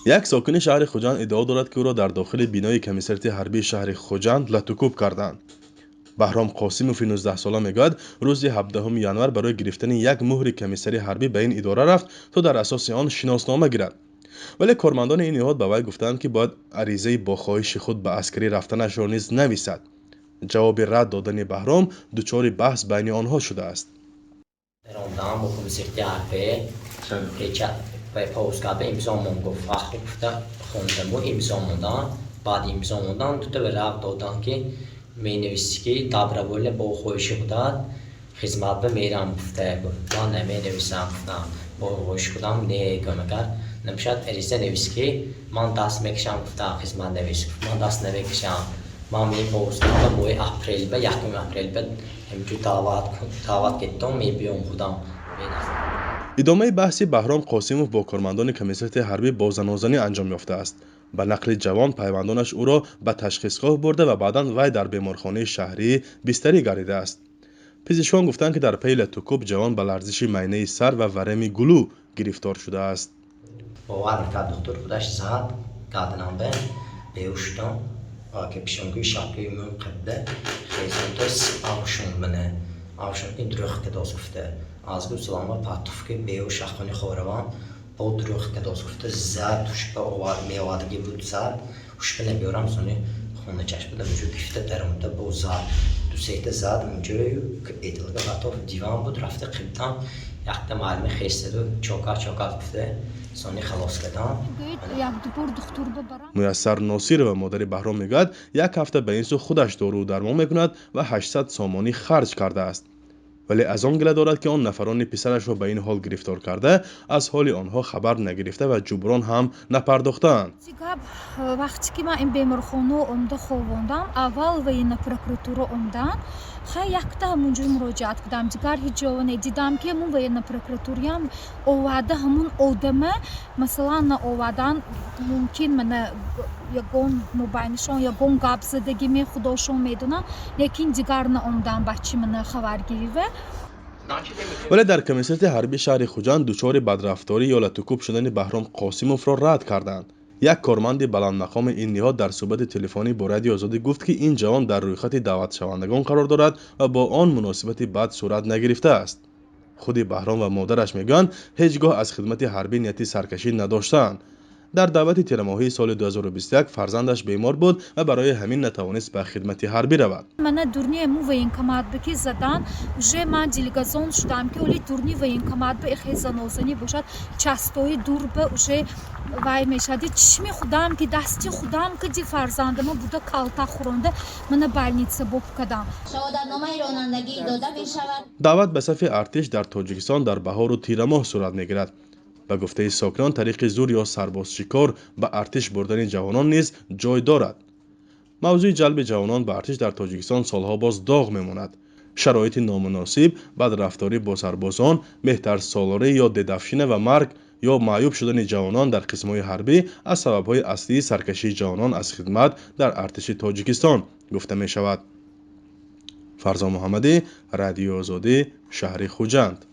یک ساکن شهر خوجند ادعا دارد که او را در داخل بینای کمیسریت حربی شهر خوجند لطوکوب کردند. بهرام قاسموف 19 ساله میگوید روز 17 ینور برای گرفتن یک مهر کمیسری حربی به این اداره رفت تا در اساس آن شناسنامه گیرد. ولی کارمندان این نهاد به وی گفتند که باید عریضه با خواهش خود به عسکری رفتنش را نیز نویسد. جواب رد دادن بهرام دچار بحث بین آنها شده است. رامدان با کمیسریت حربی به پاسگاه امضا من گفت وقتی خوندم و امضا موندن بعد امضا موندن تو به رد دادن که می نویسی که دابروله با خواهش خودت خدمت به میرم گفته من نمی نویسم گفتم با خواهش خودم نگم اگر نمیشد عریضه نویس که من دست میکشم گفتم خدمت نویس من دست نمیکشم من می پاسگاه با اپریل به 1 اپریل به همچون دعوت کردم می بیام خودم ادامه بحث بهرام قاسموف با کارمندان کمیسریت حربی با زنازنی انجام یافته است. به نقل جوان پیوندانش او را به تشخیصگاه برده و بعدا وی در بیمارخانه شهری بستری گردیده است. پزشکان گفتند که در پی لطوکوب جوان به لرزش معده سر و ورم گلو گرفتار شده است. باور کرد دکتر خودش زد کادنام به بیوشتم که پیشونگوی شاکی من قبله خیزونتس آوشون منه آوشون این دروخ که داز گفته از گفت سلامه پاتوف که بیوش اخوانی خوروان با دروخ که داز گفته زد توش به اوار میوادگی بود زد وش بله بیارم سونی خونه چشم بودم جو گفته درمونده با زد دو سیت زد اونجوری که ایدلگه پاتوف دیوان بود رفته قبطان یکتا معلمه خیسته دو چوکار گفته سونی خلاص کردن میسر ناصیر و مادر بهرام میگوید یک هفته به این سو خودش دارو درمان میکند و 800 سامانی خرج کرده است. ولی از آن گله دارد که آن نفران پسرش را به این حال گرفتار کرده از حال آنها خبر نگرفته و جبران هم نپرداختند. وقتی که من این بیمارخانه اومده خوابوندم اول و این پروکراتورا اومدن خیلی یکتا همونجور مراجعت کردم دیگر هیچ جا ندیدم که من و این پروکراتوری هم اومده همون آدمه مثلا نه اومدن ممکن من یگون مبینشان یگون گپ زدگی می خداشون میدونن لیکن دیگر نه اومدن بچه من خبر گیره. ولی در کمیسریت حربی شهر خوجند دچار بدرفتاری یا لطوکوب شدن بهرام قاسموف را رد کردند. یک کارمند بلند مقام این نهاد در صحبت تلفنی با رادیو آزادی گفت که این جوان در رویخط دعوت شوندگان قرار دارد و با آن مناسبت بد صورت نگرفته است. خود بهرام و مادرش میگن هیچگاه از خدمت حربی نیتی سرکشی نداشتند. در دعوت تیرماهی سال 2021 فرزندش بیمار بود و برای همین نتوانست به خدمت حربی رود. من دورنی مو военкомат بکی زدن уже من делегацион شدم که ولی دورنی военкомат به خزانوزنی باشد چستای دور به уже وای میشدی چشم خودم که دستی خودم که دی فرزندم بوده کالتا خورنده من بالнице بوب کردم. شهادتنامه رانندگی داده میشود. دعوت به صف ارتش در تاجیکستان در بهار و تیر ماه صورت میگیرد. به گفته ساکنان طریق زور یا سرباز شکار به ارتش بردن جوانان نیز جای دارد. موضوع جلب جوانان به ارتش در تاجیکستان سالها باز داغ میماند. شرایط نامناسب، بدرفتاری با سربازان، مهتر سالاری یا ددفشینه و مرگ یا معیوب شدن جوانان در قسم‌های حربی از سبب‌های اصلی سرکشی جوانان از خدمت در ارتش تاجیکستان گفته می شود. فرزان محمدی، رادیو آزادی، شهر خوجند.